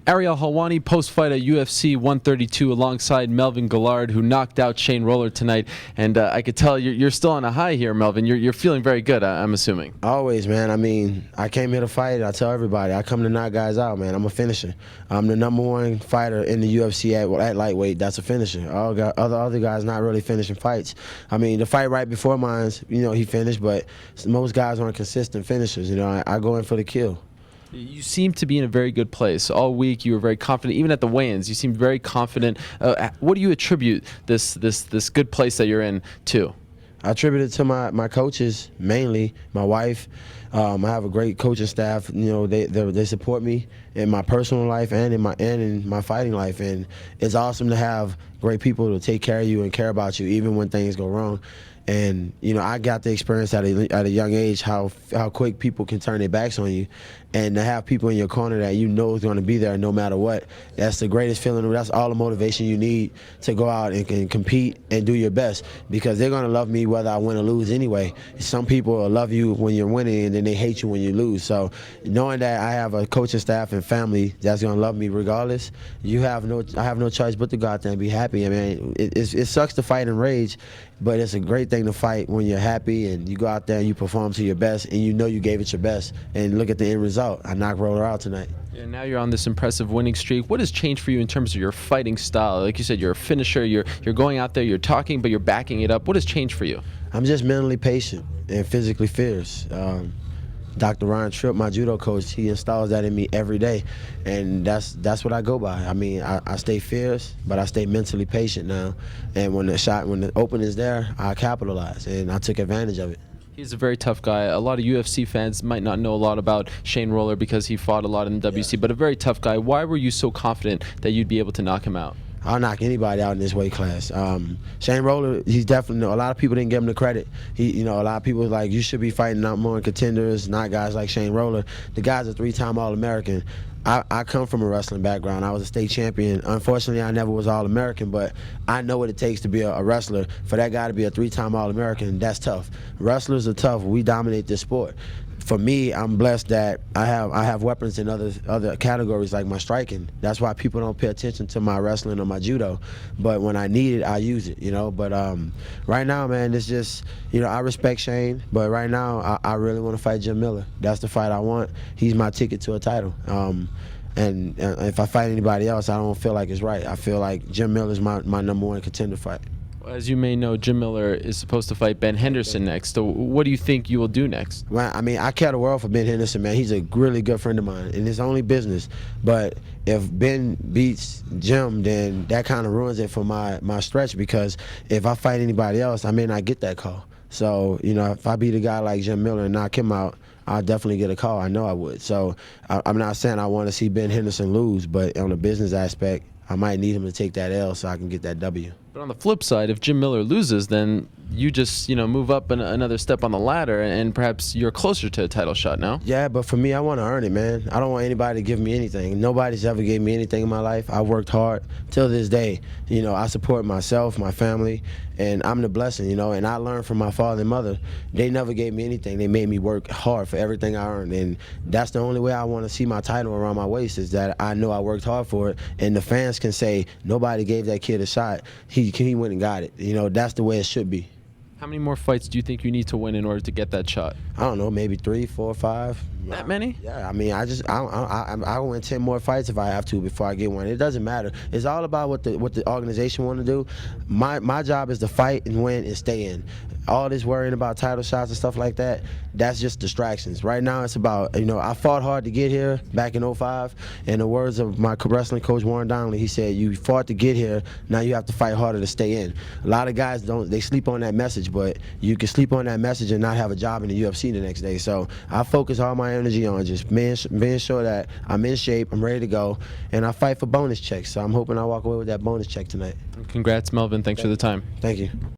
Ariel Helwani post-fight at UFC 132 alongside Melvin Guillard, who knocked out Shane Roller tonight. And I could tell you're still on a high here, Melvin. You're feeling very good, I'm assuming. Always, man. I mean, I came here to fight. I tell everybody, I come to knock guys out, man. I'm a finisher. I'm the #1 fighter in the UFC at lightweight. That's a finisher. Other guys not really finishing fights. I mean, the fight right before mine, he finished, but most guys aren't consistent finishers. I go in for the kill. You seem to be in a very good place. All week you were very confident. Even at the weigh-ins, you seemed very confident. What do you attribute this good place that you're in to? I attribute it to my coaches, mainly my wife. I have a great coaching staff. They support me in my personal life and in my fighting life. And it's awesome to have great people to take care of you and care about you, even when things go wrong. And I got the experience at a young age how quick people can turn their backs on you, and to have people in your corner that is going to be there no matter what. That's the greatest feeling. That's all the motivation you need to go out and compete and do your best, because they're going to love me whether I win or lose anyway. Some people will love you when you're winning and then they hate you when you lose. So knowing that I have a coaching staff and family that's going to love me regardless, I have no choice but to go out there and be happy. I mean, it sucks to fight and rage, but it's a great thing to fight when you're happy and you go out there and you perform to your best and you gave it your best. And look at the end result. I knocked Roller out tonight. Yeah, now you're on this impressive winning streak. What has changed for you in terms of your fighting style? Like you said, you're a finisher. You're going out there, you're talking, but you're backing it up. What has changed for you? I'm just mentally patient and physically fierce. Dr. Ryan Tripp, my judo coach, he installs that in me every day, and that's what I go by. I mean, I stay fierce, but I stay mentally patient now. And when the open is there, I capitalize, and I took advantage of it. He's a very tough guy. A lot of UFC fans might not know a lot about Shane Roller because he fought a lot in the WC, but a very tough guy. Why were you so confident that you'd be able to knock him out? I'll knock anybody out in this weight class. Shane Roller, he's definitely, a lot of people didn't give him the credit. A lot of people was like, you should be fighting more contenders, not guys like Shane Roller. The guy's a 3-time All-American. I come from a wrestling background. I was a state champion. Unfortunately, I never was All-American, but I know what it takes to be a wrestler. For that guy to be a 3-time All-American, that's tough. Wrestlers are tough. We dominate this sport. For me, I'm blessed that I have weapons in other categories like my striking. That's why people don't pay attention to my wrestling or my judo. But when I need it, I use it, But right now, man, it's just, I respect Shane, but right now, I really want to fight Jim Miller. That's the fight I want. He's my ticket to a title. And if I fight anybody else, I don't feel like it's right. I feel like Jim Miller is my #1 contender fight. As you may know, Jim Miller is supposed to fight Ben Henderson next. So what do you think you will do next? Well, I mean, I care the world for Ben Henderson, man. He's a really good friend of mine, and it's only business. But if Ben beats Jim, then that kind of ruins it for my stretch, because if I fight anybody else, I may not get that call. So, if I beat a guy like Jim Miller and knock him out, I'll definitely get a call. I know I would. So I'm not saying I want to see Ben Henderson lose, but on the business aspect, I might need him to take that L so I can get that W. But on the flip side, if Jim Miller loses, then you just, move up another step on the ladder, and perhaps you're closer to a title shot now. Yeah, but for me, I want to earn it, man. I don't want anybody to give me anything. Nobody's ever gave me anything in my life. I worked hard till this day. I support myself, my family, and I'm the blessing, and I learned from my father and mother. They never gave me anything. They made me work hard for everything I earned, and that's the only way I want to see my title around my waist, is that I know I worked hard for it, and the fans can say, nobody gave that kid a shot. He went and got it. That's the way it should be. How many more fights do you think you need to win in order to get that shot? I don't know, maybe 3, 4, 5. That many? Yeah, I mean, I'll win 10 more fights if I have to before I get one. It doesn't matter. It's all about what the organization want to do. My job is to fight and win and stay in. All this worrying about title shots and stuff like that, that's just distractions. Right now, it's about, I fought hard to get here back in '05. In the words of my wrestling coach, Warren Donnelly, he said, you fought to get here, now you have to fight harder to stay in. A lot of guys they sleep on that message, but you can sleep on that message and not have a job in the UFC the next day. So I focus all my energy on just being sure that I'm in shape, I'm ready to go, and I fight for bonus checks. So I'm hoping I walk away with that bonus check tonight. Congrats, Melvin. Thanks for the time. Thank you.